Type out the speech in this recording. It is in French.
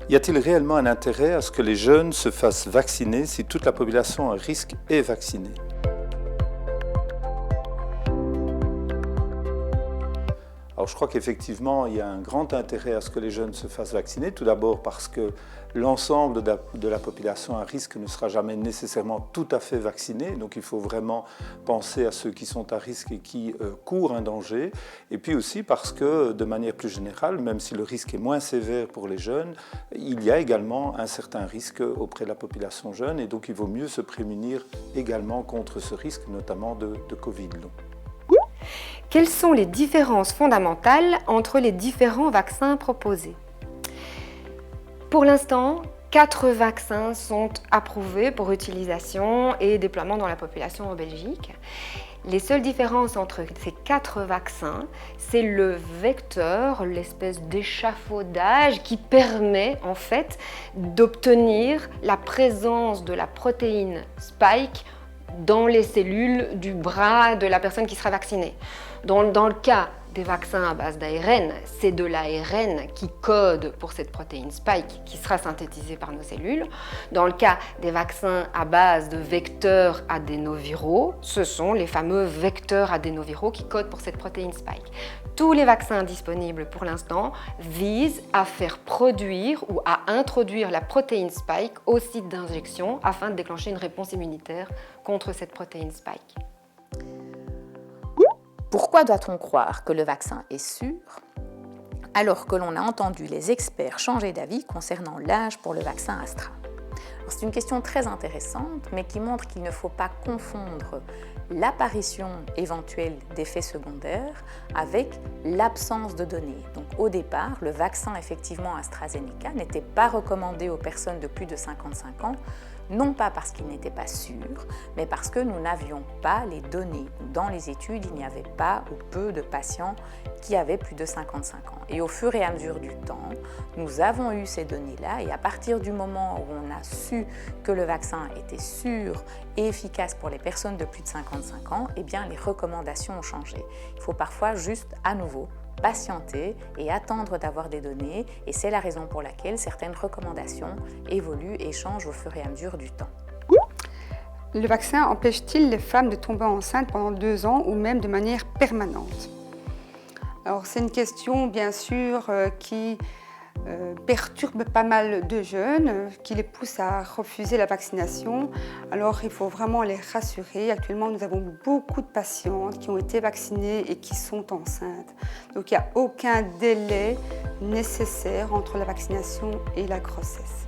Y a-t-il réellement un intérêt à ce que les jeunes se fassent vacciner si toute la population à risque est vaccinée? Alors je crois qu'effectivement, il y a un grand intérêt à ce que les jeunes se fassent vacciner. Tout d'abord parce que l'ensemble de la population à risque ne sera jamais nécessairement tout à fait vaccinée. Donc il faut vraiment penser à ceux qui sont à risque et qui courent un danger. Et puis aussi parce que, de manière plus générale, même si le risque est moins sévère pour les jeunes, il y a également un certain risque auprès de la population jeune. Et donc il vaut mieux se prémunir également contre ce risque, notamment de Covid long. Quelles sont les différences fondamentales entre les différents vaccins proposés? Pour l'instant, 4 vaccins sont approuvés pour utilisation et déploiement dans la population en Belgique. Les seules différences entre ces 4 vaccins, c'est le vecteur, l'espèce d'échafaudage qui permet en fait d'obtenir la présence de la protéine Spike dans les cellules du bras de la personne qui sera vaccinée. Dans le cas des vaccins à base d'ARN, c'est de l'ARN qui code pour cette protéine Spike qui sera synthétisée par nos cellules. Dans le cas des vaccins à base de vecteurs adénoviraux, ce sont les fameux vecteurs adénoviraux qui codent pour cette protéine Spike. Tous les vaccins disponibles pour l'instant visent à faire produire ou à introduire la protéine Spike au site d'injection afin de déclencher une réponse immunitaire contre cette protéine Spike. Pourquoi doit-on croire que le vaccin est sûr alors que l'on a entendu les experts changer d'avis concernant l'âge pour le vaccin Astra? C'est une question très intéressante, mais qui montre qu'il ne faut pas confondre l'apparition éventuelle d'effets secondaires avec l'absence de données. Donc au départ, le vaccin effectivement AstraZeneca n'était pas recommandé aux personnes de plus de 55 ans, non pas parce qu'il n'était pas sûr, mais parce que nous n'avions pas les données. Dans les études, il n'y avait pas ou peu de patients qui avaient plus de 55 ans. Et au fur et à mesure du temps, nous avons eu ces données-là et à partir du moment où on a su que le vaccin était sûr et efficace pour les personnes de plus de 55 ans, eh bien les recommandations ont changé. Il faut parfois juste à nouveau patienter et attendre d'avoir des données et c'est la raison pour laquelle certaines recommandations évoluent et changent au fur et à mesure du temps. Le vaccin empêche-t-il les femmes de tomber enceintes pendant 2 ans ou même de manière permanente? Alors c'est une question bien sûr qui perturbe pas mal de jeunes, qui les pousse à refuser la vaccination. Alors il faut vraiment les rassurer. Actuellement, nous avons beaucoup de patientes qui ont été vaccinées et qui sont enceintes. Donc il n'y a aucun délai nécessaire entre la vaccination et la grossesse.